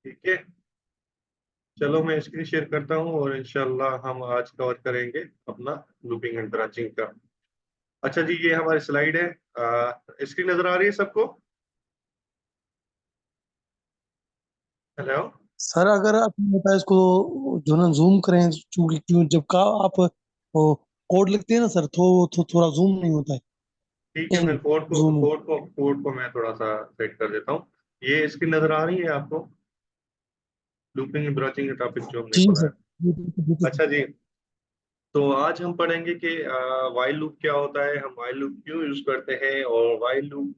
ठीक है। चलो मैं स्क्रीन शेयर करता हूँ और इंशाल्लाह हम आज कवर करेंगे अपना लूपिंग एंड ब्रांचिंग का। अच्छा जी, ये हमारी स्लाइड है। स्क्रीन नजर आ रही है सबको? हेलो। सर अगर आप बता इसको जो ना जूम करें, क्योंकि जब का आप वो कोड लिखते हैं ना सर, तो थोड़ा जूम नहीं होता ठीक है, है मैं इन कोड को जूम इन। मैं थोड़ा सा सेट कर देता हूँ। ये स्क्रीन नजर आ रही है आपको? लूपिंग एंड ब्रांचिंग का टॉपिक जो हमने जी पढ़ा सर। है। बिल्कुल सर। अच्छा जी, तो आज हम पढ़ेंगे कि वाइल लूप क्या होता है, हम वाइल लूप क्यों यूज करते हैं, और वाइल लूप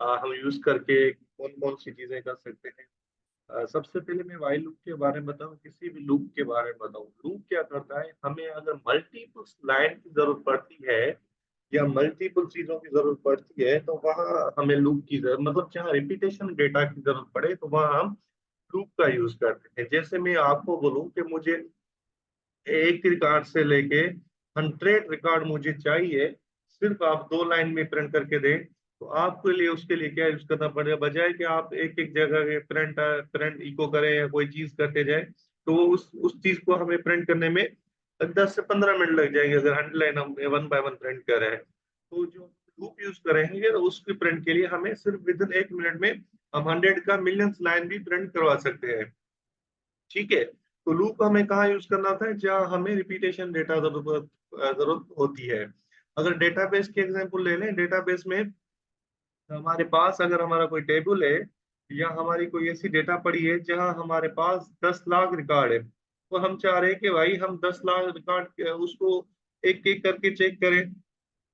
हम यूज करके कौन कौन सी चीजें कर सकते हैं। सबसे पहले मैं वाइल लूप के बारे में बताऊं, किसी भी लूप के बारे में बताऊं। लूप क्या करता है, हमें अगर मल्टीपल लाइन की जरूरत पड़ती है या मल्टीपल चीजों की जरूरत पड़ती है तो वहां हमें लूप की जरूरत, मतलब जहाँ रिपीटेशन डेटा की जरूरत पड़े तो वहां हम लूप का यूज करते हैं। जैसे मैं आपको बोलूं कि मुझे एक रिकॉर्ड से लेके 100 रिकॉर्ड मुझे चाहिए, सिर्फ आप 2 लाइन में प्रिंट करके दें, तो आपके लिए उसके लिए क्या यूज करना पड़ेगा, बजाय कि आप एक एक जगह के प्रिंट प्रिंट इको करें या कोई चीज करते जाए, तो वो उस चीज को हमें प्रिंट करने में 10 से 15 मिनट लग जाएंगे अगर 100 लाइन हम वन बाय वन प्रिंट कर रहे हैं। तो जो लूप यूज करेंगे तो उसके प्रिंट के लिए हमें सिर्फ विद इन 1 मिनट में हम 100 का मिलियंस लाइन भी प्रिंट करवा सकते हैं। ठीक है। तो लूप हमें कहाँ यूज करना था, जहाँ हमें रिपीटेशन डेटा जरूरत जरूरत होती है। अगर डेटाबेस की एग्जांपल ले लें, डेटाबेस में हमारे पास अगर हमारा कोई टेबल है या हमारी कोई ऐसी डेटा पड़ी है जहाँ हमारे पास 10 लाख रिकॉर्ड है, तो हम चाह रहे हैं कि भाई हम 10 लाख रिकॉर्ड उसको एक एक करके चेक करें।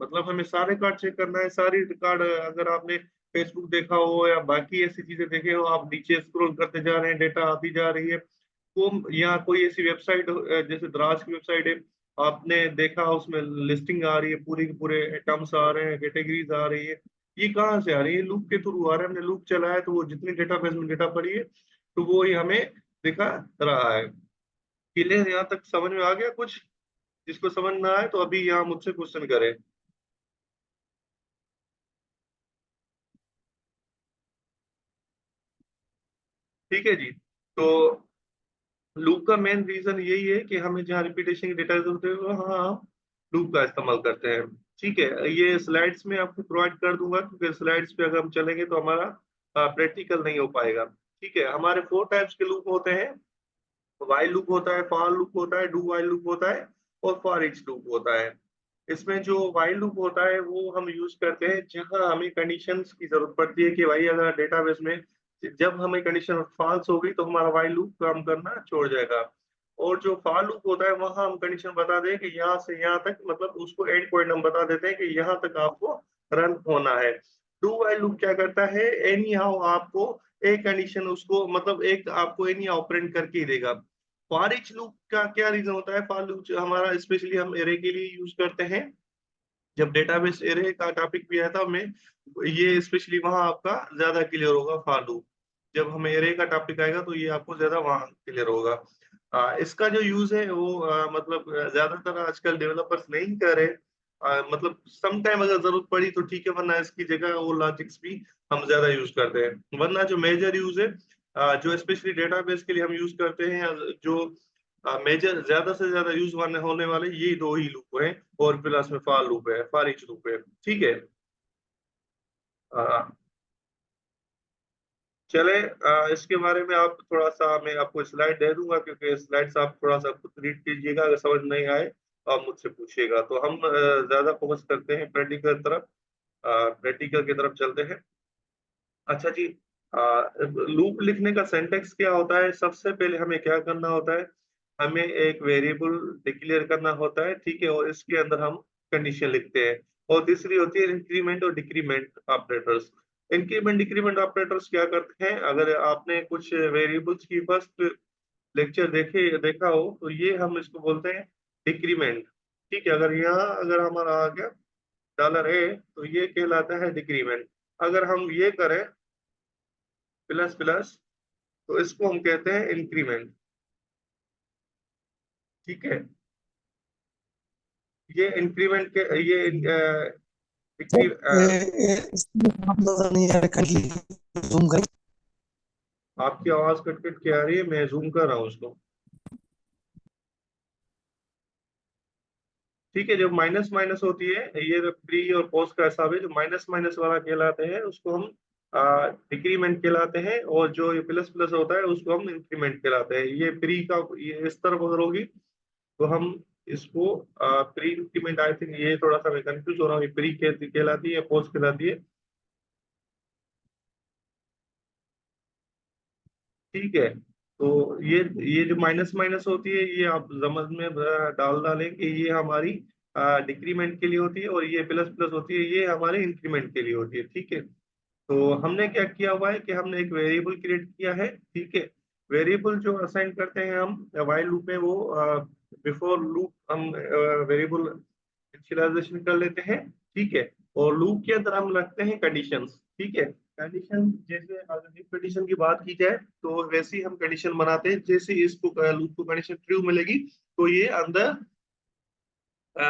मतलब हमें सारे कार्ड चेक करना है, सारी रिकॉर्ड। अगर आपने फेसबुक देखा हो या बाकी ऐसी चीजें देखे हो, आप नीचे स्क्रॉल करते जा रहे हैं, डेटा आती जा रही है, तो या कोई ऐसी वेबसाइट जैसे दराज की वेबसाइट है, आपने देखा उसमें लिस्टिंग आ रही है, पूरी के पूरे टर्म्स आ रहे हैं, कैटेगरीज आ रही है, ये कहाँ से आ रही है? लूप के थ्रू आ रहा है। हमने लूप चलाया तो वो जितनी डेटाबेस में डेटा पड़ी है तो वो ही हमें दिखा रहा है। क्लियर? यहाँ तक समझ में आ गया कुछ? जिसको समझ ना आए तो अभी यहाँ मुझसे क्वेश्चन करें। ठीक है जी। तो लूप का मेन रीजन यही है कि हमें जहाँ रिपीटेशन की डेटा जरूरत है वहाँ हम लूप का इस्तेमाल करते हैं। ठीक है, ये स्लाइड्स में आपको प्रोवाइड कर दूंगा, क्योंकि स्लाइड्स पे अगर हम चलेंगे तो हमारा प्रैक्टिकल नहीं हो पाएगा। ठीक है, हमारे 4 टाइप्स के लूप होते हैं। वाइल लूप होता है, फॉर लूप होता है, डू वाइल लूप होता है, और फॉर ईच लूप होता है। इसमें जो वाइल लूप होता है वो हम यूज करते हैं जहां हमें कंडीशंस की जरूरत पड़ती है कि भाई अगर डेटाबेस में जब हमें कंडीशन फॉल्स हो गई तो हमारा वाइल लूप काम करना छोड़ जाएगा। और जो फॉर लूप होता है वहां हम कंडीशन बता दें कि यहाँ से यहाँ तक, मतलब उसको एंड पॉइंट हम बता देते हैं कि यहाँ तक आपको रन होना है। डू वाइल लूप क्या करता है, एनी हाउ आपको एक कंडीशन उसको, मतलब एक आपको एनी हाउ प्रिंट करके ही देगा। फॉर ईच लूप का क्या रीजन होता है, फॉर लूप हमारा स्पेशली हम एरे के लिए यूज करते हैं। जब डेटाबेस एरे का टॉपिक भी आया था हमें, ये स्पेशली वहां आपका ज्यादा क्लियर होगा फॉर लूप। जब हमें एरे का टॉपिक आएगा तो ये आपको ज्यादा वहां क्लियर होगा। इसका जो यूज है वो मतलब ज्यादातर आजकल डेवलपर्स नहीं कर रहे। मतलब सम टाइम अगर जरूरत पड़ी तो ठीक है, वरना इसकी जगह वो लॉजिक्स भी हम ज्यादा यूज करते हैं। वरना जो मेजर यूज है जो स्पेशली डेटाबेस के लिए हम यूज करते हैं, जो मेजर ज्यादा से ज्यादा यूज होने वाले ये दो ही लूप हैं, और प्लस में फॉर लूप है, फॉर ईच लूप है। ठीक है। अ, चले इसके बारे में आप थोड़ा सा, मैं आपको स्लाइड दे दूंगा, क्योंकि स्लाइड्स आप थोड़ा सा खुद रीड कीजिएगा, अगर समझ नहीं आए तो आप मुझसे पूछिएगा। तो हम ज्यादा फोकस करते हैं प्रैक्टिकल तरफ, प्रैक्टिकल की तरफ चलते हैं। अच्छा जी, लूप लिखने का सिंटेक्स क्या होता है, सबसे पहले हमें क्या करना होता है, हमें एक वेरिएबल डिक्लेयर करना होता है। ठीक है, और इसके अंदर हम कंडीशन लिखते हैं। और तीसरी होती है इंक्रीमेंट और decrement operators. Increment decrement operators क्या करते हैं, अगर आपने कुछ वेरिएबल्स की फर्स्ट लेक्चर देखा हो तो ये हम इसको बोलते हैं डिक्रीमेंट। ठीक है, अगर यहाँ अगर हमारा आ गया $A तो ये कहलाता है डिक्रीमेंट। अगर हम ये करें प्लस प्लस तो इसको हम कहते हैं इंक्रीमेंट। ठीक है, ये इंक्रीमेंट के ये इसमें आप नजर नहीं आ रहा, जूम करें। आपकी आवाज कट कट के आ रही है, मैं जूम कर रहा हूँ उसको। ठीक है, जब माइनस माइनस होती है, ये जो प्री और पोस्ट का हिसाब है, जो माइनस माइनस वाला कहलाते हैं उसको हम डिक्रीमेंट कहलाते हैं, और जो ये प्लस प्लस होता है उसको हम इंक्रीमेंट कहलाते हैं। ये प्री का ये इस तरफ अगर होगी तो हम इसको प्री इंक्रीमेंट, आई थिंक ये थोड़ा सा मैं कंफ्यूज हो रहा हूँ, ये प्री कहलाती है, पोस्ट कहलाती है। ठीक है, तो ये जो माइनस माइनस होती है, ये आप समझ में डाल डालें कि ये हमारी डिक्रीमेंट के लिए होती है, और ये प्लस प्लस होती है, ये हमारे इंक्रीमेंट के लिए होती है। ठीक है, तो हमने क्या किया हुआ है कि हमने एक वेरिएबल क्रिएट किया है। ठीक है, वेरिएबल जो असाइन करते हैं हम व्हाइल लूप में, वो बिफोर लूप हम वेरिएबल इनिशियलाइजेशन कर लेते हैं। ठीक है, और लूप के अंदर हम रखते हैं कंडीशंस। ठीक है, कंडीशन जैसे अगर एक कंडीशन की बात की जाए तो वैसे ही हम कंडीशन बनाते हैं, जैसे इसको लूप को कंडीशन ट्रू मिलेगी तो ये अंदर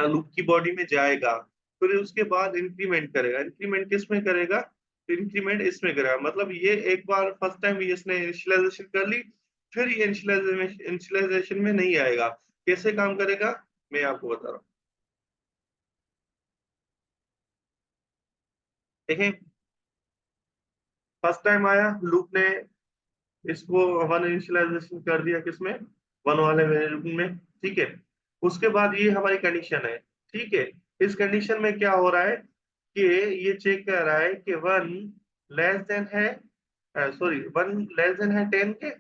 लूप की बॉडी में जाएगा। फिर उसके बाद इंक्रीमेंट करेगा। इंक्रीमेंट किस में करेगा? इंक्रीमेंट इसमें करेगा, मतलब ये एक बार फर्स्ट टाइम ये इसने इनिशियलाइजेशन कर ली, फिर ये इनिशियलाइजेशन में नहीं आएगा। कैसे काम करेगा मैं आपको बता रहा हूँ। देखें, फर्स्ट टाइम आया, लूप ने इसको वन इनिशियलाइजेशन कर दिया, किसमें? वन वाले वेरिएबल में। ठीक है, उसके बाद ये हमारी कंडीशन है। ठीक है, इस कंडीशन में क्या हो रहा है कि ये चेक कर रहा है कि वन लेस देन है, सॉरी, वन लेस देन है 10 के।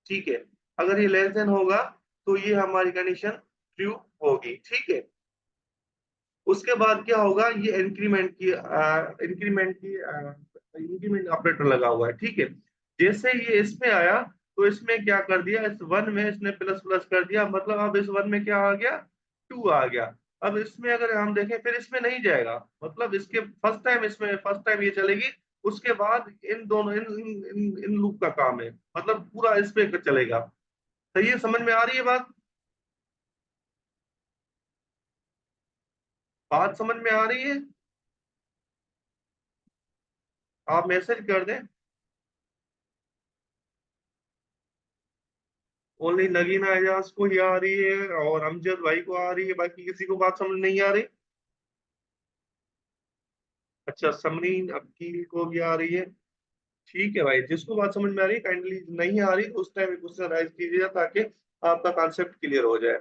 ठीक है, अगर ये लेस देन होगा तो ये हमारी कंडीशन ट्रू होगी। ठीक है, उसके बाद क्या होगा, ये इंक्रीमेंट ऑपरेटर लगा हुआ है। ठीक है, जैसे ये इसमें आया तो इसमें क्या कर दिया, इस वन में इसने प्लस प्लस कर दिया, मतलब अब इस वन में क्या आ गया, टू आ गया। अब इसमें अगर हम देखें फिर इसमें नहीं जाएगा, मतलब इसके फर्स्ट टाइम, इसमें फर्स्ट टाइम ये चलेगी, उसके बाद इन दोनों इन लूप का काम है, मतलब पूरा इस पे चलेगा। सही है, समझ में आ रही है बात? बात समझ में आ रही है? आप मैसेज कर दें। ओनली नगीना एजाज को ही आ रही है और अमजद भाई को आ रही है, बाकी किसी को बात समझ नहीं आ रही? अच्छा, समरीन अकील को भी आ रही है। ठीक है भाई, जिसको बात समझ में आ रही है काइंडली, नहीं आ रही तो उस टाइम क्वेश्चन राइज कीजिएगा ताकि आपका कॉन्सेप्ट क्लियर हो जाए।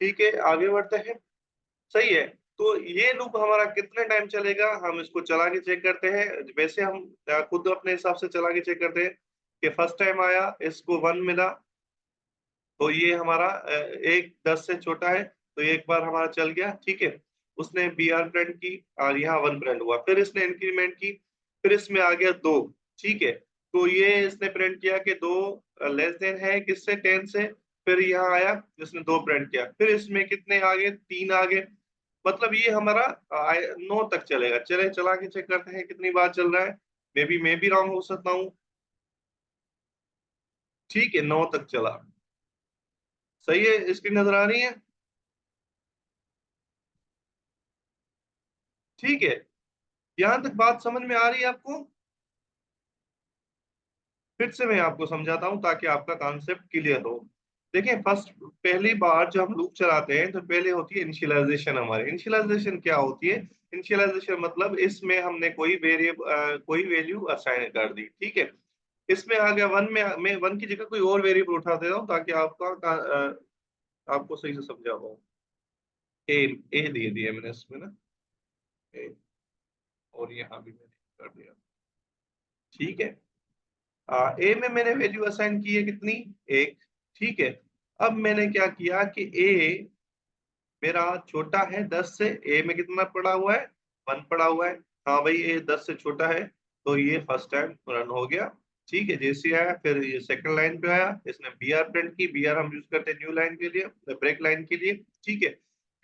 ठीक है, आगे बढ़ते हैं। सही है, तो ये लूप हमारा कितने टाइम चलेगा, हम इसको चला के चेक करते हैं। वैसे हम खुद अपने हिसाब से चला के चेक करते हैं कि फर्स्ट टाइम आया, इसको वन मिला, तो ये हमारा एक 10 से छोटा है, तो ये एक बार हमारा चल गया। ठीक है, उसने बी आर प्रिंट की और यहाँ वन प्रिंट हुआ, फिर इसने इंक्रीमेंट की, फिर इसमें आ गया दो। ठीक है, तो ये इसने प्रिंट किया कि दो लेस देन है किससे, 10 से। फिर यहाँ आया, इसने दो प्रिंट किया, फिर इसमें कितने आ गए, तीन आ गए। मतलब ये हमारा 9 तक चलेगा। चले चला के चेक करते हैं कितनी बार चल रहा है, मैं भी रॉन्ग हो सकता हूँ। ठीक है, 9 तक चला। सही है, स्क्रीन नजर आ रही है? ठीक है, यहां तक बात समझ में आ रही है आपको? फिर से मैं आपको समझाता हूं ताकि आपका कॉन्सेप्ट क्लियर हो। देखिए, फर्स्ट पहली बार जब हम लूप चलाते हैं तो पहले होती है इनिशियलाइजेशन। हमारी इनिशियलाइजेशन क्या होती है? इनिशियलाइजेशन मतलब इसमें हमने कोई वैल्यू असाइन कर दी। ठीक है, इसमें आ गया वन में, मैं वन की जगह कोई और वेरिएबल उठा दे रहा हूँ ताकि आपको सही से समझा पाऊँ। ए ए दे दिया मैंने इसमें ना, ए, और यहाँ भी मैंने कर दिया। ठीक है, ए में मैंने वैल्यू असाइन की है कितनी, एक। ठीक है, अब मैंने क्या किया कि ए मेरा छोटा है 10 से, ए में कितना पड़ा हुआ है, वन पड़ा हुआ है। हाँ भाई, ए 10 से छोटा है, तो ये फर्स्ट टाइम रन हो गया। ठीक है, जैसे आया फिर ये सेकंड लाइन पे आया, इसने बी आर प्रिंट की, बी आर हम यूज करते हैं न्यू लाइन के लिए, ब्रेक लाइन के लिए। ठीक है,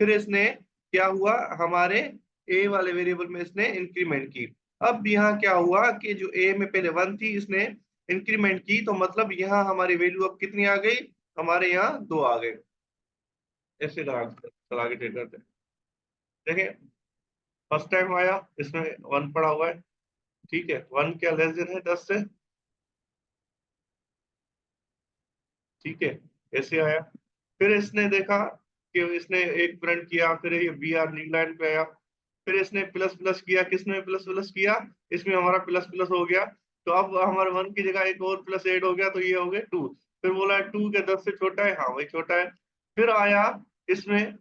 फिर इसने क्या हुआ, हमारे ए वाले वेरिएबल में इसने इंक्रीमेंट की। अब यहाँ क्या हुआ कि जो ए में पहले वन थी, इसने इंक्रीमेंट की, तो मतलब यहाँ हमारी वैल्यू अब कितनी आ गई, हमारे यहाँ दो आ गए। ऐसे चला के ट्रेड करते हैं। देखें, फर्स्ट टाइम आया, इसमें 1 पड़ा हुआ है, ठीक है, 1 क्या लेस देन है 10 से, ठीक है, ऐसे आया। फिर इसने देखा कि इसने एक प्रिंट किया, फिर ये बी आर न्यू लाइन पे आया, फिर इसने प्लस प्लस किया, किसने प्लस प्लस किया, इसमें हमारा प्लस प्लस हो गया, तो अब हमारे 1 की जगह एक और प्लस ऐड हो गया, तो ये हो गया 2। फिर बोला 2 के 10 से छोटा है, हाँ वही छोटा है। फिर आया इसमें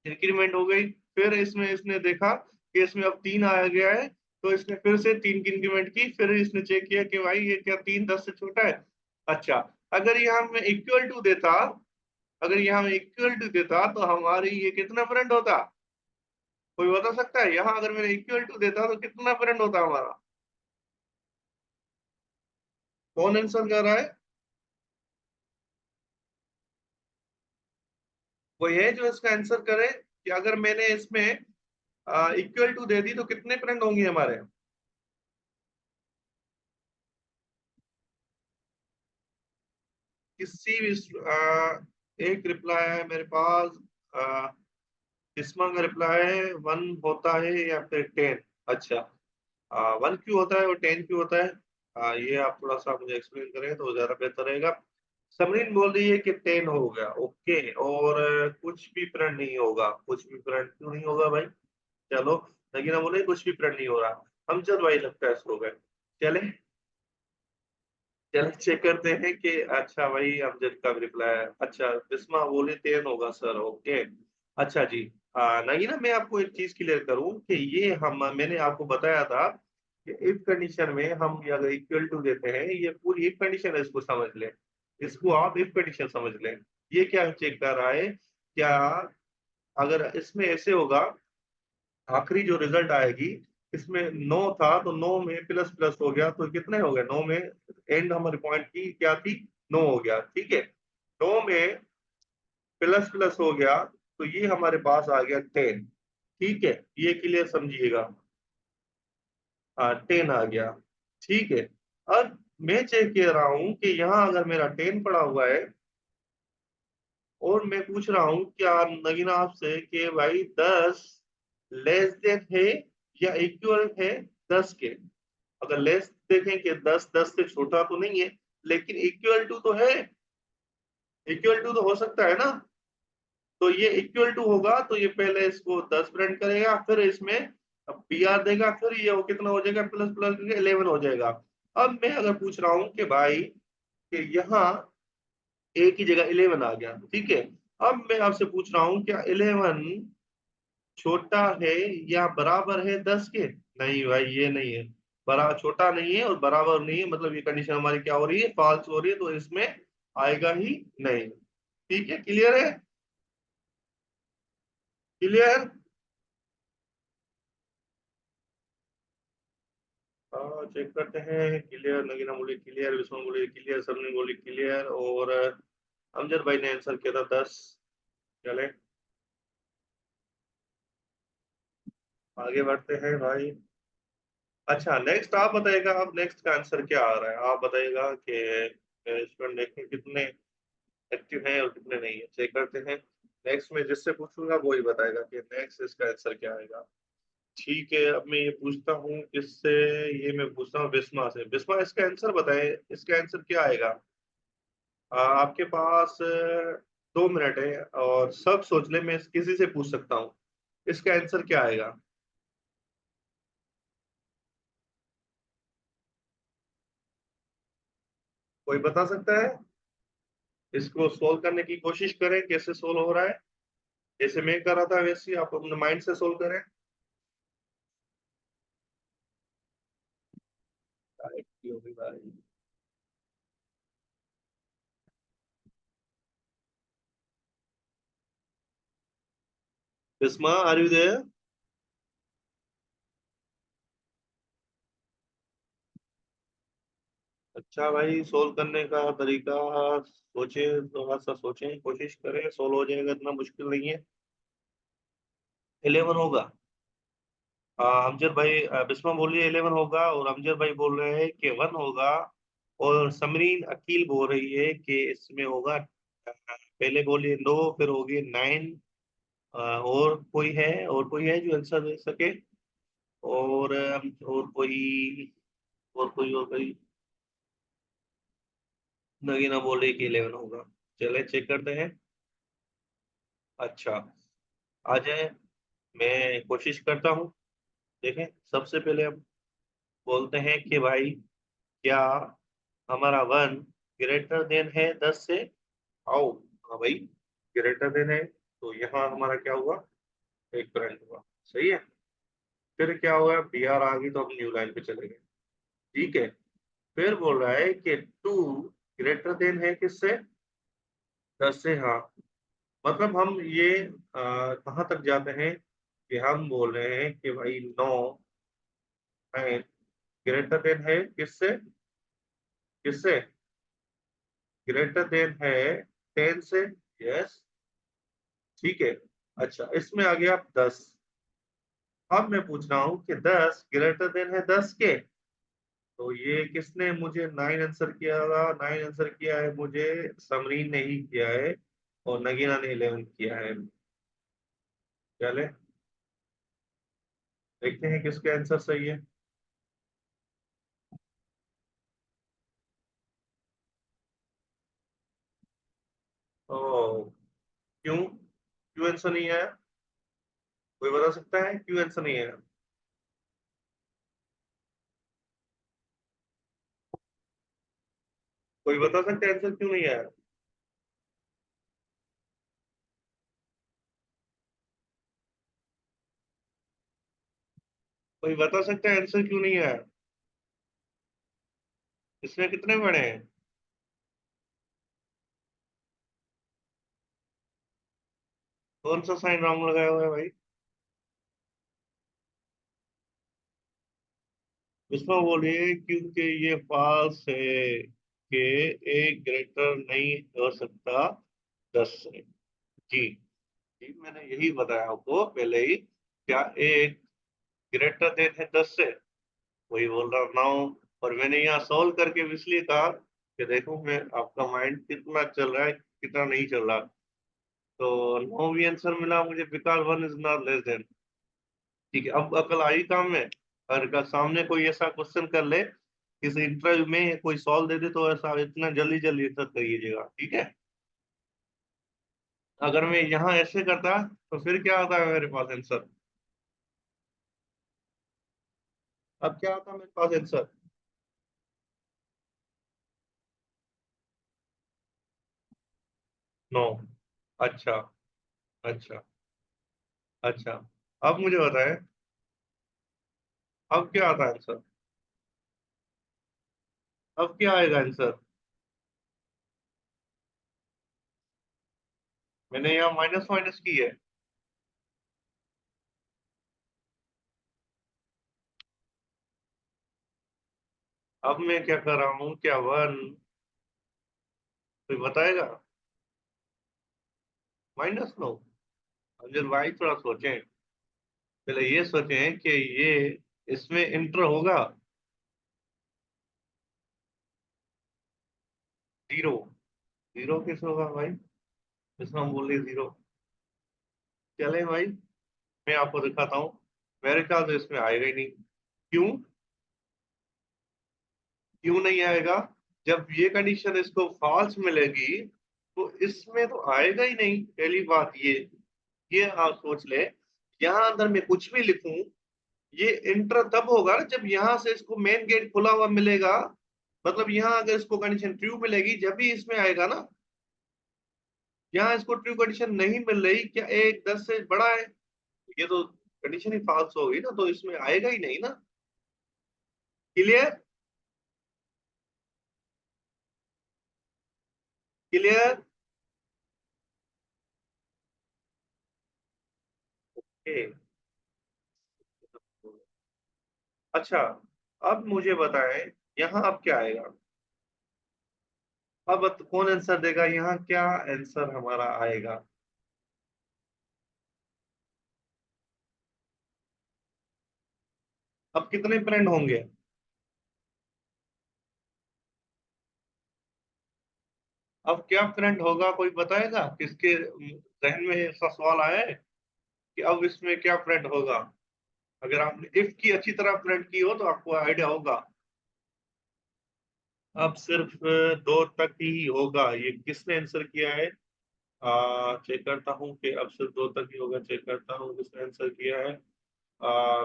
इंक्रीमेंट हो गई, फिर इसमें इसने देखा कि इसमें अब 3 आ गया है, तो इसने फिर से 3 की इंक्रीमेंट की, फिर इसने चेक किया कि भाई ये क्या 3 10 से छोटा है। अच्छा, अगर यहाँ में इक्वल टू देता, अगर यहाँ में इक्वल टू देता तो हमारी ये कितना फ्रेंड होता, कोई बता सकता है? यहाँ अगर मैंने इक्वल टू देता तो कितना फ्रेंड होता हमारा? कौन आंसर कर रहा है? वो ये जो इसका आंसर करे कि अगर मैंने इसमें इक्वल टू दे दी तो कितने फ्रेंड होंगे हमारे? किसी भी एक रिप्लाई है मेरे पास, आ, इसमें का रिप्लाई है 1 होता है या फिर 10। अच्छा, 1 क्यों होता है और 10 क्यों होता है? ये आप थोड़ा सा मुझे एक्सप्लेन करें तो ज्यादा बेहतर रहेगा। समरीन बोल रही है कि 10 होगा, ओके, और कुछ भी प्रिंट नहीं होगा, कुछ भी प्रिंट क्यों नहीं होगा भाई? चलो, लेकिन हम बोले कुछ भी प्रिंट नहीं हो रहा, हम जब भाई लगता है सो गए। चले, चलो चेक करते हैं कि अच्छा भाई अमजद का रिप्लाई है। अच्छा, बिस्मा बोले 10 होगा सर, ओके। अच्छा जी, नहीं ना, मैं आपको एक चीज क्लियर करूं कि ये हम मैंने आपको बताया था कि इफ कंडीशन में हम ये अगर इक्वल टू देते हैं, ये पूरी एक कंडीशन है, इसको समझ लें, इसको आप इफ कंडीशन समझ लें। ये क्या चेक कर रहा है, क्या अगर इसमें ऐसे होगा, आखिरी जो रिजल्ट आएगी, इसमें 9 था तो 9 में प्लस प्लस हो गया, तो कितने हो गए 9 में? एंड हमारे पॉइंट की क्या थी? 9 हो गया, ठीक है। 9 में प्लस प्लस हो गया, तो ये हमारे पास आ गया 10, ठीक है, ये क्लियर समझिएगा। हाँ, 10 आ गया, ठीक है। अब मैं चेक कर रहा हूं कि यहाँ अगर मेरा 10 पड़ा हुआ है, और मैं पूछ रहा हूँ क्या नगीना आपसे कि भाई 10 लेस देन है या इक्वल है 10 के? अगर लेस देखें कि 10 10 से छोटा तो नहीं है, लेकिन इक्वल टू तो है, इक्वल टू तो हो सकता है ना। तो ये इक्वल टू होगा तो ये पहले इसको 10 प्रिंट करेगा, फिर इसमें पी आर देगा, फिर ये वो कितना हो जाएगा, प्लस प्लस 11 हो जाएगा। अब मैं अगर पूछ रहा हूँ कि भाई कि यहाँ ए की जगह 11 आ गया, ठीक है। अब मैं आपसे पूछ रहा हूँ क्या 11 छोटा है या बराबर है 10 के? नहीं भाई, ये नहीं है, बड़ा छोटा नहीं है और बराबर नहीं है, मतलब ये कंडीशन हमारी क्या हो रही है, फॉल्स हो रही है, तो इसमें आएगा ही नहीं। ठीक है, क्लियर है? क्लियर? चेक करते हैं, क्लियर, नगीना बोली क्लियर, विष्णु बोली क्लियर, सबने बोली क्लियर, और अमजद भाई ने आंसर किया था 10। चले आगे बढ़ते हैं भाई। अच्छा, नेक्स्ट आप बताइएगा, अब नेक्स्ट का आंसर क्या आ रहा है, आप बताइएगा कि स्टूडेंट देखें कितने एक्टिव हैं और कितने नहीं है, चेक करते हैं। नेक्स्ट में जिससे पूछूंगा वो ही बताएगा कि नेक्स्ट इसका आंसर क्या आएगा। ठीक है, अब मैं ये पूछता हूँ किससे, ये मैं पूछता हूँ बिस्मा से। बिस्मा, इसका आंसर बताए, इसका आंसर क्या आएगा? आपके पास 2 मिनट है और सब सोच ले, मैं किसी से पूछ सकता हूँ, इसका आंसर क्या आएगा? कोई बता सकता है? इसको सोल्व करने की कोशिश करें, कैसे सोल्व हो रहा है, जैसे मैं कर रहा था वैसे ही आप अपने माइंड से सोल्व करें। भाई, बिस्मा, आर यू देयर? अच्छा भाई, सोल्व करने का तरीका सोचें, थोड़ा सा सोचें, कोशिश करें, सोल्व हो जाएगा, इतना मुश्किल नहीं है। 11 होगा। अमजद भाई, बिस्मा बोल रही है 11 होगा, और अमजद भाई बोल रहे हैं कि 1 होगा, और समरीन अकील बोल रही है कि इसमें होगा, पहले बोलिए 9, फिर होगी 9, और कोई है जो आंसर दे सके? और कोई, और कोई नगीना बोल रही कि 11 होगा। चले चेक करते हैं। अच्छा, आ जाए, मैं कोशिश करता हूँ। देखें, सबसे पहले हम बोलते हैं कि भाई, क्या हमारा 1 ग्रेटर देन है 10 से? आओ, हाँ भाई, ग्रेटर देन है, तो यहाँ हमारा क्या हुआ? एक करंट हुआ। सही है। फिर क्या हुआ? बी आर आ गई तो हम न्यू लाइन पे चले गए। ठीक है। फिर बोल रहा है कि 2 ग्रेटर देन है किससे? 10 से। हाँ, मतलब हम ये कहाँ तक जाते हैं कि हम बोल रहे हैं कि भाई 9 है ग्रेटर देन है किससे? किससे? ग्रेटर देन है 10 से। यस। ठीक है। अच्छा, इसमें आ गया 10। अब मैं पूछ रहा हूँ कि 10 ग्रेटर देन है 10 के। तो ये किसने मुझे 9 आंसर किया था? 9 आंसर किया है मुझे समरीन ने ही किया है, और नगीना ने 11 किया है। चले देखते हैं किसका आंसर सही है। ओ, क्यों क्यों आंसर नहीं आया? कोई बता सकता है क्यों आंसर नहीं आया? कोई बता सकता है आंसर क्यों नहीं आया? कोई बता सकता है आंसर क्यों नहीं आया? इसमें कितने बड़े हैं? कौन सा साइन रॉन्ग लगाया हुआ है भाई? इसमें बोलिए क्योंकि ये फॉल्स है कि एक ग्रेटर नहीं हो सकता 10 से। जी, जी, मैंने यही बताया आपको पहले ही। क्या एक ग्रेटर देन है 10 से? वही बोल रहा हूँ। और मैंने यहाँ सॉल्व करके इसलिए कहा कि देखो मैं आपका माइंड कितना चल रहा है, कितना नहीं चल रहा। तो 9 भी आंसर मिला मुझे, because 1 is not less than. ठीक है, अब अकल आई काम में। अगर सामने कोई ऐसा क्वेश्चन कर ले, किसी इंटरव्यू में कोई सॉल्व दे दे, तो ऐसा इतना जल्दी जल्दी आंसर करिएगा, ठीक है? अगर मैं यहाँ ऐसे करता तो फिर क्या आता है मेरे पास आंसर? अब क्या आता मेरे पास आंसर? 9। अच्छा, अच्छा, अच्छा। अब मुझे बताएं, अब क्या आता है आंसर? अब क्या आएगा आंसर? मैंने यहाँ माइनस माइनस की है। अब मैं क्या कर रहा हूँ? क्या 1? कोई बताएगा? -9। अगर भाई थोड़ा सोचें, पहले ये सोचें कि ये इसमें इंटर होगा। 0। 0 किस होगा भाई? इसमें हम बोल रहे 0। चले भाई, मैं आपको दिखाता हूँ। मेरे ख्याल से इसमें आएगा ही नहीं। क्यों? क्यों नहीं आएगा? जब ये कंडीशन इसको फॉल्स मिलेगी, तो इसमें तो आएगा ही नहीं, पहली बात ये आप सोच ले। यहाँ अंदर मैं कुछ भी लिखूं, ये इंटर तब होगा ना जब यहाँ से इसको मेन गेट खुला हुआ मिलेगा। मतलब यहाँ अगर इसको कंडीशन ट्रू मिलेगी जब भी इसमें आएगा ना। यहाँ इसको ट्रू कंडीशन नहीं मिल रही, क्या एक 10 से बड़ा है, ये तो कंडीशन ही फॉल्स हो गई ना, तो इसमें आएगा ही नहीं ना। क्लियर? क्लियर? अच्छा, अब मुझे बताएं, यहाँ अब क्या आएगा? अब कौन आंसर देगा? यहाँ क्या आंसर हमारा आएगा? अब कितने फ्रेंड होंगे? अब क्या फ्रेंड होगा? कोई बताएगा? किसके जहन में ऐसा सवाल आया है? कि अब इसमें क्या प्रिंट होगा। अगर आपने इफ की अच्छी तरह प्रिंट की हो तो आपको आइडिया होगा। अब सिर्फ दो तक ही होगा। ये किसने आंसर किया है? चेक करता हूँ कि अब सिर्फ दो तक ही होगा। चेक करता हूँ किसने आंसर किया है।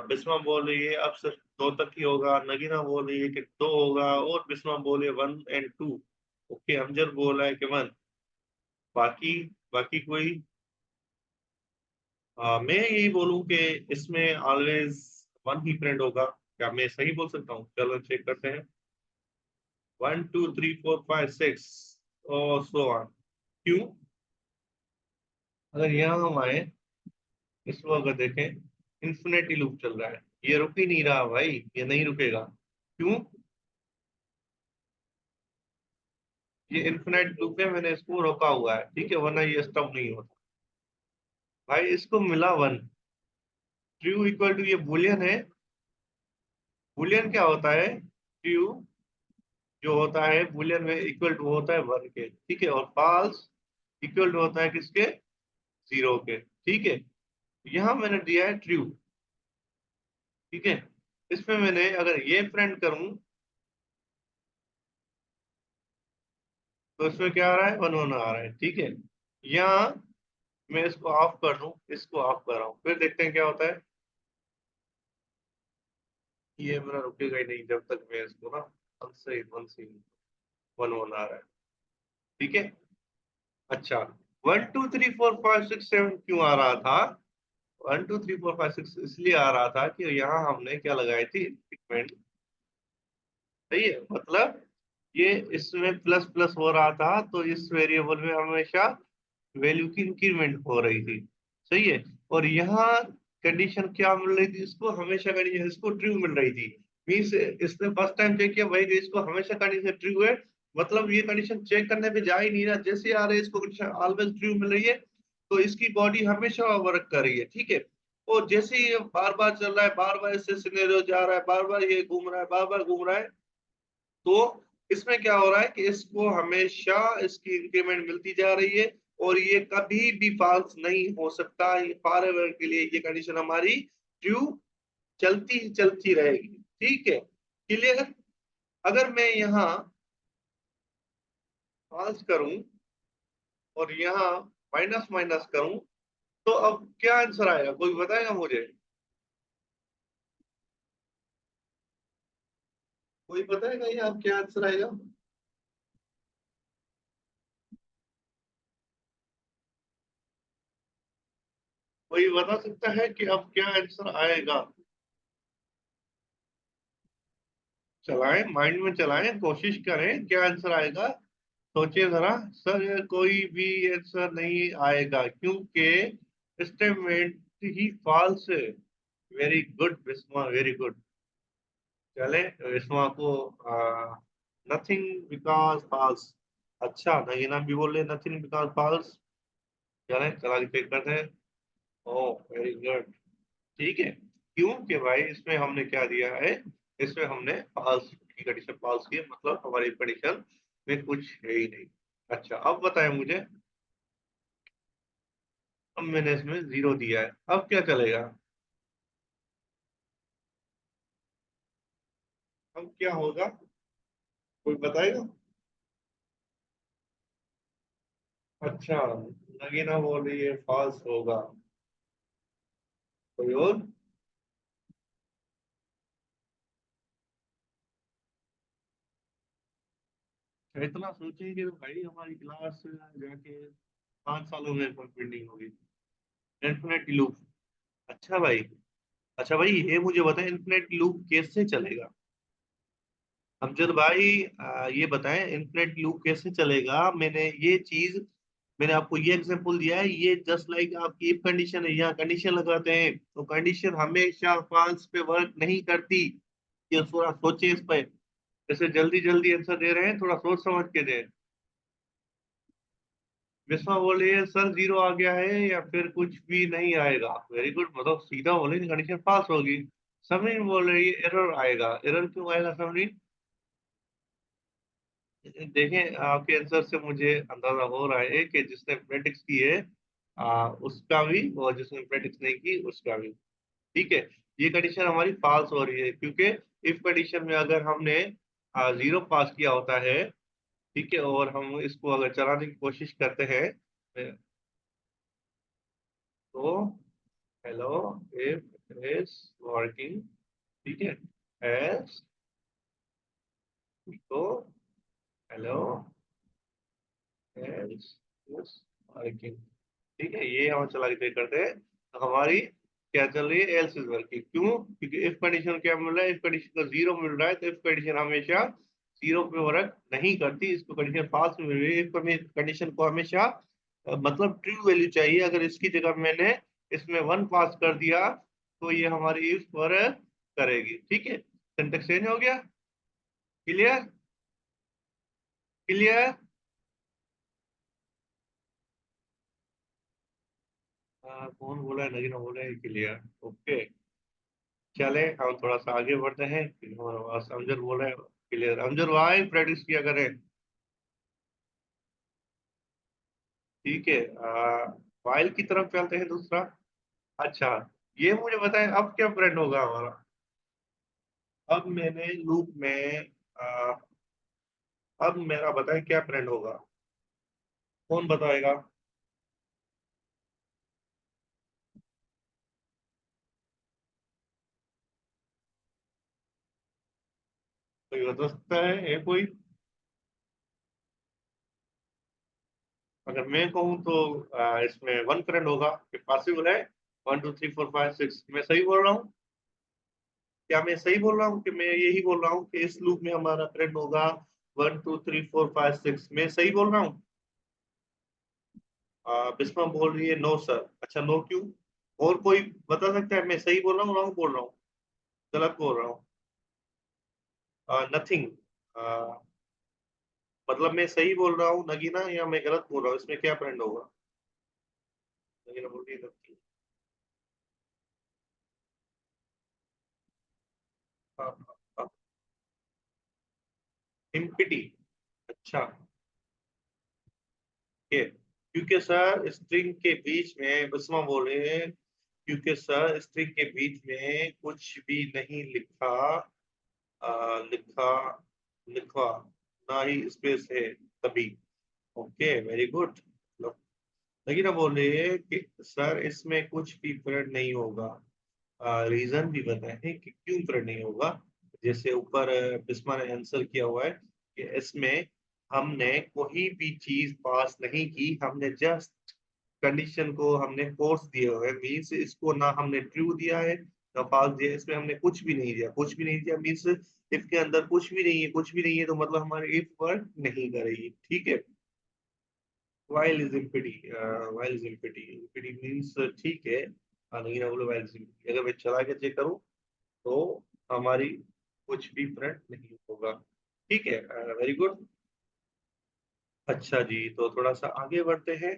बिस्मा बोल रही है अब सिर्फ दो तक ही होगा। नगीना बोल रही है कि दो होगा, और बिस्मा बोले 1 और 2। ओके, अमजद बोल रहा है कि 1। बाकी बाकी कोई? मैं यही बोलूं कि इसमें ऑलवेज 1 ही प्रिंट होगा। क्या मैं सही बोल सकता हूँ? चलो चेक करते हैं। 1 2 3 4 5 6 और सो ऑन। क्यों? अगर यहाँ हम आए, इस वक्त देखें, इन्फिनिटी लूप चल रहा है। ये रुक ही नहीं रहा भाई, ये नहीं रुकेगा। क्यों? ये इन्फिनिट लूप है, मैंने इसको रोका हुआ है, ठीक है, वरना ये स्टॉप नहीं होता। भाई इसको मिला 1। ट्रू इक्वल टू, ये बुलियन है। बुलियन क्या होता है? ट्रू जो होता है बुलियन में इक्वल टू होता है 1 के, ठीक है, और फॉल्स इक्वल टू होता है किसके? 0 के, ठीक है। यहाँ मैंने दिया है ट्रू, ठीक है। इसमें मैंने अगर ये प्रिंट करूं तो इसमें क्या आ रहा है? 1 1 आ रहा है, ठीक है। यहाँ मैं इसको ऑफ कर दूं, इसको ऑफ कर रहा हूँ, फिर देखते हैं क्या होता है। ये मेरा रुकेगा ही नहीं जब तक मैं इसको ना 1 आ रहा है, ठीक है। अच्छा, 1 2 3 4 5 6 7 क्यों आ रहा था? 1 2 3 4 5 6 इसलिए आ रहा था कि यहाँ हमने क्या लगाई थी? इंक्रीमेंट। सही है, मतलब ये इसमें प्लस प्लस हो रहा था, तो इस वेरिएबल में हमेशा वैल्यू की इंक्रीमेंट हो रही थी। सही है। और यहाँ कंडीशन क्या मिल रही थी? इसको हमेशा कंडीशन, इसको ट्रू मिल रही थी। मीन्स इसने फर्स्ट टाइम चेक किया भाई कि इसको हमेशा कंडीशन ट्रू है, मतलब ये कंडीशन चेक करने पे जा ही नहीं रहा, जैसे आ रहे इसको कंडीशन ऑलवेज ट्रू मिल रही है, तो इसकी बॉडी हमेशा वर्क कर रही है, ठीक है। और जैसे ही ये बार बार चल रहा है, बार बार इससे सिनेरियो जा रहा है, बार बार ये घूम रहा है, बार बार घूम रहा है, तो इसमें क्या हो रहा है कि इसको हमेशा इसकी इंक्रीमेंट मिलती जा रही है, और ये कभी भी फॉल्स नहीं हो सकता। ये फॉर एवर के लिए ये कंडीशन हमारी ट्रू चलती ही चलती रहेगी, ठीक है। क्लियर? अगर मैं यहाँ फॉल्स करूं और यहाँ माइनस माइनस करूं, तो अब क्या आंसर आएगा? कोई बताएगा मुझे? कोई बताएगा ये अब क्या आंसर आएगा? कोई बता सकता है कि अब क्या आंसर आएगा? चलाएं, माइंड में चलाएं, कोशिश करें क्या आंसर आएगा। सोचिए जरा। सर कोई भी आंसर नहीं आएगा क्योंकि स्टेटमेंट ही फॉल्स है। Very good Visma, very good. चले विस्मा को नथिंग बिकॉज फॉल्स। अच्छा, नगीना भी बोल रहे नथिंग बिकॉज फॉल्स। चले चला के चेक करते हैं। ओह वेरी गुड, ठीक है। क्योंकि भाई इसमें हमने क्या दिया है? इसमें हमने फॉल्स की कंडीशन फॉल्स की है, मतलब हमारी कंडीशन में कुछ है ही नहीं। अच्छा, अब बताएं मुझे। अब मैंने इसमें 0 दिया है, अब क्या चलेगा? अब क्या होगा? कोई बताएगा? अच्छा, नगीना बोल रही है फॉल्स होगा। कोई और? इतना सोचिए कि भाई हमारी क्लास जाके 5 सालों में कंप्लीट नहीं होगी। Infinite loop. अच्छा भाई, अच्छा भाई ये मुझे बताएं इन्फिनिट लूप कैसे चलेगा? अमजद भाई ये बताएं इन्फिनिट लूप कैसे चलेगा? मैंने आपको ये एग्जांपल दिया है, ये जस्ट लाइक आपकी इफ कंडीशन है, यहाँ कंडीशन लगाते हैं तो कंडीशन हमेशा फॉल्स पे वर्क नहीं करती। ये थोड़ा सोचे इस पे। जैसे जल्दी जल्दी आंसर दे रहे हैं, थोड़ा सोच समझ के दें। विस्मा बोलिए सर 0 आ गया है या फिर कुछ भी नहीं आएगा? वेरी गुड, मतलब सीधा बोले कंडीशन पास होगी। समरीन बोल रही है एरर आएगा। एरर क्यों आएगा समरीन? देखें आपके आंसर से मुझे अंदाजा हो रहा है कि जिसने प्रेडिक्ट की है उसका भी, और जिसने प्रेडिक्ट नहीं की उसका भी। ठीक है, ये कंडीशन हमारी फॉल्स हो रही है, क्योंकि इफ कंडीशन में अगर हमने 0 पास किया होता है, ठीक है, और हम इसको अगर चलाने की कोशिश करते हैं, तो हेलो इफ इज वर्किंग, ठीक है, एज, तो हेलो एज इज वर्किंग, ठीक है, ये हम चला के चेक करते हैं, तो हमारी क्या चल रही है, एल्स इज वर्किंग। क्यों? क्योंकि इफ कंडीशन क्या मिल रहा है, इफ कंडीशन का 0 मिल रहा है, तो इफ कंडीशन हमेशा 0 पे वर्क नहीं करती, इसको कंडीशन फाल्स मिल रही है। इफ कंडीशन को हमेशा मतलब ट्रू वैल्यू चाहिए। अगर इसकी जगह मैंने इसमें 1 पास कर दिया, तो ये हमारी इफ वर्क करेगी। ठीक है, सिंटेक्स चेंज हो गया। क्लियर? क्लियर? कौन बोला है, नगीना बोला है क्लियर? ओके, चले हम थोड़ा सा आगे बढ़ते हैं, फिर हमारा पास अमजद बोल रहे हैं क्लियर। अमजद भाई प्रैक्टिस किया करें। ठीक है, फाइल की तरफ चलते हैं दूसरा। अच्छा, ये मुझे बताएं अब क्या प्रिंट होगा हमारा। अब मैंने लूप में आ, अब मेरा बताएं क्या प्रिंट होगा, कौन बताएगा? कोई बता सकता है? ये कोई, अगर मैं कहूँ तो इसमें 1 प्रिंट होगा, कि पॉसिबल है 1 2 3 4 5 6। मैं सही बोल रहा हूँ? क्या मैं सही बोल रहा हूँ, कि मैं यही बोल रहा हूँ कि इस लूप में हमारा प्रिंट होगा 1 2 3 4 5 6? मैं सही बोल रहा हूँ? बिस्मा बोल रही है नो सर। अच्छा, नो क्यों? और कोई बता सकता है मैं सही बोल रहा हूँ, रॉन्ग बोल रहा हूँ, गलत बोल रहा हूँ? नथिंग, मतलब मैं सही बोल रहा हूँ नगीना, या मैं गलत बोल रहा हूँ, इसमें क्या प्रिंट होगा? नगीना बोल रही है nothing। इम्पिटी। अच्छा, के, क्योंकि सर स्ट्रिंग के बीच में, बिस्मा बोल रहे हैं, क्योंकि सर स्ट्रिंग के बीच में कुछ भी नहीं लिखा, लिखा, लिखा, ना ही स्पेस है तभी। Okay, very good. लेकिन अब बोल रहे हैं कि सर इसमें कुछ भी प्रिंट नहीं होगा। रीजन भी बताएं कि क्यों प्रिंट नहीं होगा। जैसे ऊपर बिस्मा ने आंसर किया हुआ है कि इसमें हमने कोई भी चीज पास नहीं की, हमने जस्ट कंडीशन को हमने फोर्स दिए हुए हैं। मीन्स इसको ना हमने ट्रू दिया है ना पास दिया है, इसमें हमने कुछ भी नहीं दिया। कुछ भी नहीं दिया मीन्स इफ के अंदर कुछ भी नहीं है, कुछ भी नहीं है, तो मतलब हमारे इफ वर्क नहीं करेगी। ठीक है, while is empty, while is empty, empty means ठीक है। नहीं ना बोलो while is empty, अगर मैं चला के चेक करूँ तो हमारी कुछ भी प्रिंट नहीं होगा। ठीक है, वेरी गुड। अच्छा जी, तो थोड़ा सा आगे बढ़ते हैं,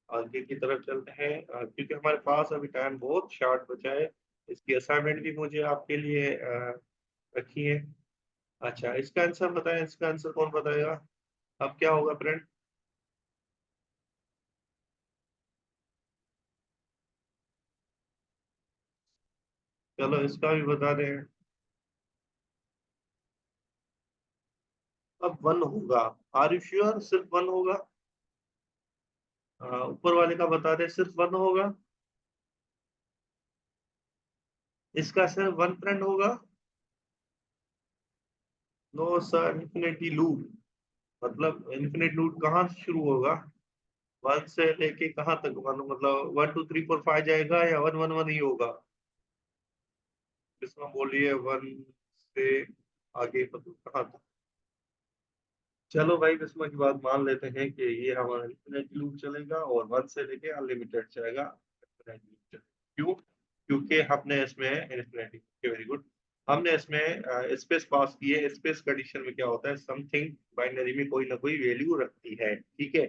आगे की तरफ चलते हैं, क्योंकि हमारे पास अभी टाइम बहुत शॉर्ट बचा है। इसकी असाइनमेंट भी मुझे आपके लिए रखी है। अच्छा, इसका आंसर बताएं, इसका आंसर कौन बताएगा? अब क्या होगा प्रिंट? चलो इसका भी बता दें। अब 1 होगा। आर यू श्योर सिर्फ 1 होगा? ऊपर वाले का बता दे, सिर्फ 1 होगा। इसका सिर्फ 1 प्रिंट होगा। नो सर, इन्फिनिटी लूप, मतलब इन्फिनिट लूप कहाँ से शुरू होगा? 1 से लेके कहाँ तक, मतलब 1 2 3 4 5 जाएगा, या 1 1 1 ही होगा? इसमें बोलिए 1 से आगे मतलब कहाँ तक? चलो भाई, बिस्मा की बात मान लेते हैं कि ये हमारा इन्फिनिट लूप चलेगा, और 1 से लेके अनलिमिटेड चलेगा। infinite loop क्यों? क्योंकि हमने इसमें इन्फिनिटी, वेरी गुड, हमने इसमें स्पेस पास की है। स्पेस कंडीशन में क्या होता है, समथिंग बाइनरी में कोई ना कोई वैल्यू रखती है। ठीक है,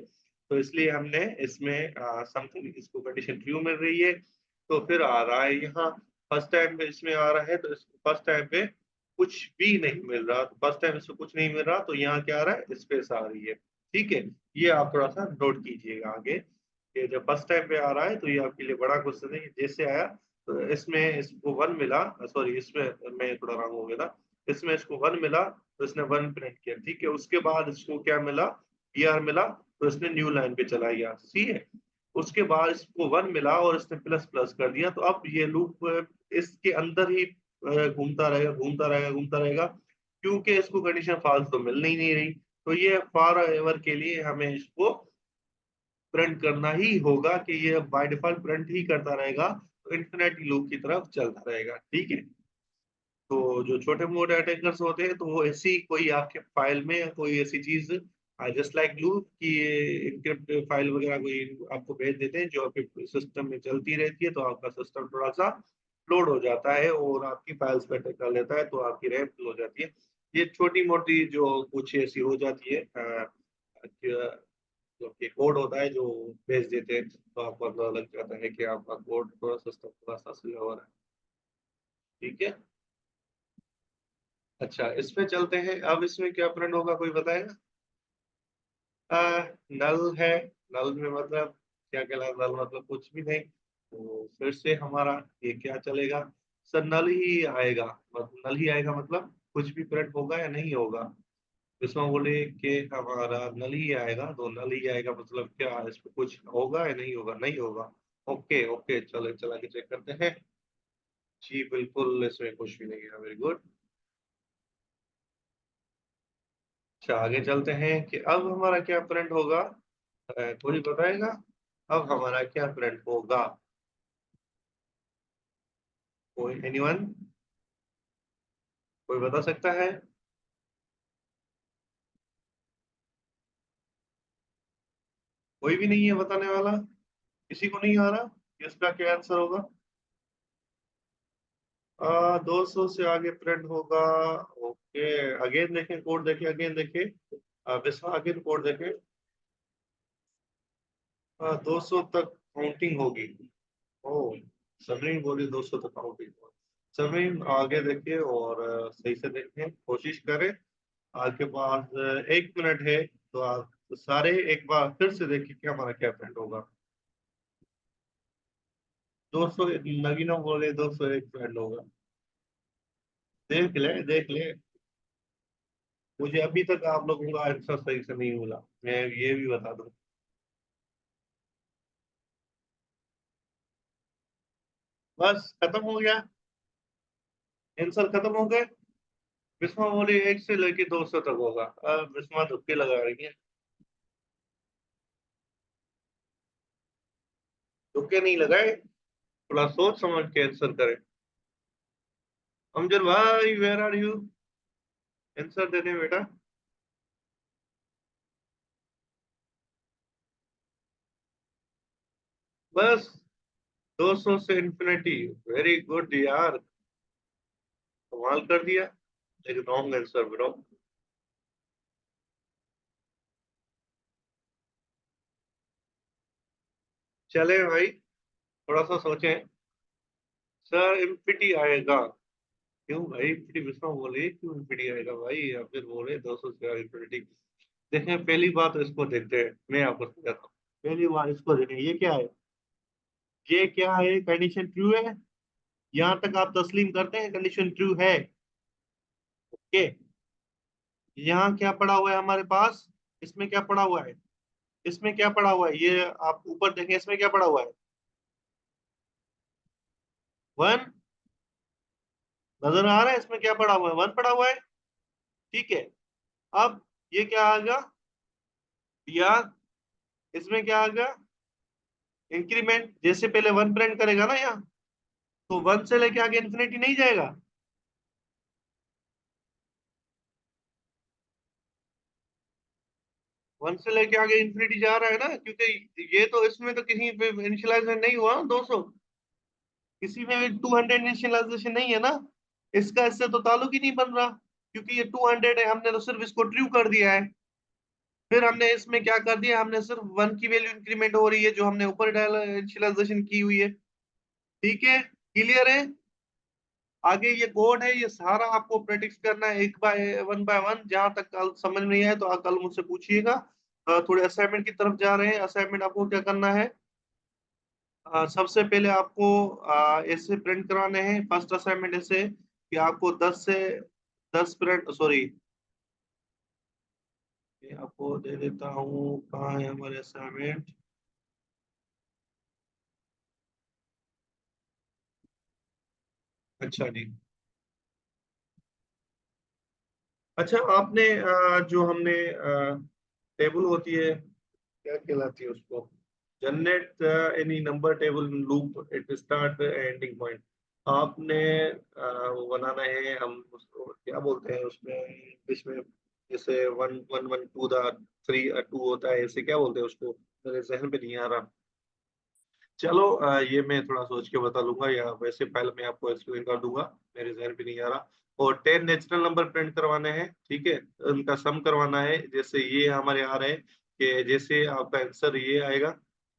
तो इसलिए हमने इसमें समथिंग, इसको कंडीशन ट्रू मिल रही है, तो फिर आ रहा है यहाँ। फर्स्ट टाइम पे इसमें आ रहा है, तो फर्स्ट टाइम पे कुछ भी नहीं मिल रहा, तो फर्स्ट टाइम इसको कुछ नहीं मिल रहा, तो यहाँ क्या आ रहा है, स्पेस आ रही है। ठीक है, ये आप थोड़ा सा नोट कीजिएगा आगे। ये जब फर्स्ट टाइम पे आ रहा है तो ये आपके लिए बड़ा क्वेश्चन है। जैसे आया तो इसमें इसको 1 मिला, सॉरी इसमें मैं थोड़ा रंग हो गया था, इसमें इसको 1 मिला तो इसने 1 प्रिंट किया, ठीक है। उसके बाद इसको क्या मिला, BR मिला, तो इसने न्यू लाइन पे चला गया, सी है। उसके बाद इसको 1 मिला और इसने प्लस प्लस कर दिया, तो अब ये लूप इसके अंदर ही घूमता रहेगा घूमता रहेगा घूमता रहेगा, क्योंकि इसको कंडीशन फाल्स तो मिल नहीं रही। तो ये फॉर एवर के लिए हमें इसको प्रिंट करना ही होगा कि ये बाय डिफॉल्ट प्रिंट ही करता रहेगा, तो इन्फिनिटी लूप की तरफ चलता रहेगा, ठीक है। तो जो छोटे मोटे अटैकर्स होते हैं तो वो ऐसी कोई आपके फाइल में या कोई ऐसी चीज जस्ट लाइक लूप की इनक्रिप्ट फाइल वगैरह कोई आपको भेज देते हैं, जो आपके सिस्टम में चलती रहती है, तो आपका सिस्टम थोड़ा सा लोड हो जाता है और आपकी फाइल्स पे अटैक कर लेता है, तो आपकी रैम फुल हो जाती है। ये छोटी मोटी जो कुछ ऐसी हो जाती है जो कि कोड होता है जो भेज देते हैं, तो आपको पता लग जाता है कि आपका कोड थोड़ा सिस्टम थोड़ा सा स्लो हो रहा है, ठीक है। अच्छा, इसमें चलते हैं, अब इसमें क्या प्रिंट होगा कोई बताएगा? नल है। नल में मतलब क्या कहलाता, नल मतलब कुछ भी नहीं, तो फिर से हमारा ये क्या चलेगा, सर नल ही आएगा, मतलब नल ही आएगा, मतलब कुछ भी प्रिंट होगा या नहीं होगा। इसमें बोले कि हमारा नल ही आएगा, तो नल ही आएगा मतलब क्या, इसमें कुछ होगा या नहीं होगा, नहीं होगा। ओके ओके, चलो चला के चेक करते हैं। जी बिल्कुल, इसमें कुछ भी नहीं है, वेरी गुड। अच्छा, आगे चलते हैं कि अब हमारा क्या प्रिंट होगा, कोई बताएगा अब हमारा क्या प्रिंट होगा? कोई एनीवन, कोई बता सकता है? कोई भी नहीं है बताने वाला, किसी को नहीं आ रहा कि इसका क्या आंसर होगा? 200 से आगे प्रिंट होगा। ओके, अगेन देखें कोड, देखें अगेन देखें, विस्वा अगेन कोड देखें। 200 तक काउंटिंग होगी। ओ, सबरीन बोली 200 तक काउंटिंग। सबरीन आगे देखिए और सही से देखें, कोशिश करें। आपके पास 1 मिनट है, तो आप सारे एक बार फिर से देखिए कि हमारा क्या प्रिंट होगा। 200, नगीना बोले 201 प्रिंट होगा। देख ले देख ले, मुझे अभी तक आप लोगों का आंसर सही से नहीं मिला, मैं ये भी बता दूं। बस खत्म हो गया, आंसर खत्म हो गए। बिस्मा बोली 1 से लेके 200 तक होगा। अब बिस्मा तुक्के लगा रही है, तुक्के नहीं लगाए, थोड़ा सोच समझ के आंसर करें। अमजद भाई, वेयर आर यू? आंसर दे दे बेटा। बस 200 से इन्फिनिटी, वेरी गुड यार, कमाल कर दिया। एक रॉन्ग आंसर ब्रो। चले भाई, थोड़ा सा सोचें। सर इम्पिटी आएगा। क्यों भाई इम्पिटी, बिस्मा बोले क्यों इम्पिटी आएगा भाई, या फिर बोले 200 से इन्फिनिटी। देखें पहली बात, इसको देखते हैं, मैं आपको समझाता हूँ। पहली बार इसको देखें, ये क्या है, ये क्या है, कंडीशन ट्रू है। यहाँ तक आप तस्लीम करते हैं कंडीशन ट्रू है, ओके। यहाँ क्या पड़ा हुआ है हमारे पास, इसमें क्या पड़ा हुआ है, इसमें क्या पड़ा हुआ है, ये आप ऊपर देखें, इसमें क्या पड़ा हुआ है, 1। नजर आ रहा है इसमें क्या पड़ा हुआ है, 1 पड़ा हुआ है, ठीक है। अब ये क्या आ गया, या इसमें क्या आ गया, इंक्रीमेंट, जैसे पहले 1 प्रिंट करेगा ना यहाँ, तो 1 से लेके आगे इन्फिनिटी नहीं जाएगा। 1 से लेके आगे इन्फिनिटी जा रहा है ना, क्योंकि ये तो इसमें तो किसी पे इनिशियलाइजेशन नहीं हुआ 200, किसी में भी 200 इनिशियलाइजेशन नहीं है ना, इसका इससे तो ताल्लुक ही नहीं बन रहा, क्योंकि ये 200 है, हमने तो सिर्फ इसको ट्रू कर दिया है। फिर हमने इसमें क्या कर दिया, हमने सिर्फ 1 की वैल्यू इंक्रीमेंट हो रही है जो हमने ऊपर डाला इनिशियलाइजेशन की हुई है, ठीक है, क्लियर है। आगे ये कोड है, ये सारा आपको प्रैक्टिस करना है बाय वन, जहां तक कल समझ में नहीं आए तो आप कल मुझसे पूछिएगा। थोड़े असाइनमेंट की तरफ जा रहे हैं, असाइनमेंट आपको क्या करना है, सबसे पहले आपको ऐसे प्रिंट कराने हैं। फर्स्ट असाइनमेंट ऐसे कि आपको 10 प्रिंट, सॉरी, आपको दे देता हूँ, कहाँ है हमारे असाइनमेंट। अच्छा जी। अच्छा, आपने जो हमने टेबल होती है, क्या कहलाती है उसको, generate any number table loop at start ending point, आपने वो बनाना है। हम उसको क्या बोलते हैं उसमें इंग्लिश में, जैसे 1 1 1 2 द 3 2 होता है, ऐसे क्या बोलते हैं उसको, मेरे जहन पे नहीं आ रहा। चलो ये मैं थोड़ा सोच के बता दूंगा, या वैसे पहले मैं आपको एक्सप्लेन कर दूंगा, मेरे जहन पे नहीं आ रहा। और 10 नेचुरल नंबर प्रिंट करवाने हैं, ठीक है, उनका सम करवाना है। जैसे ये हमारे आ रहे हैं कि जैसे आपका आंसर ये आएगा,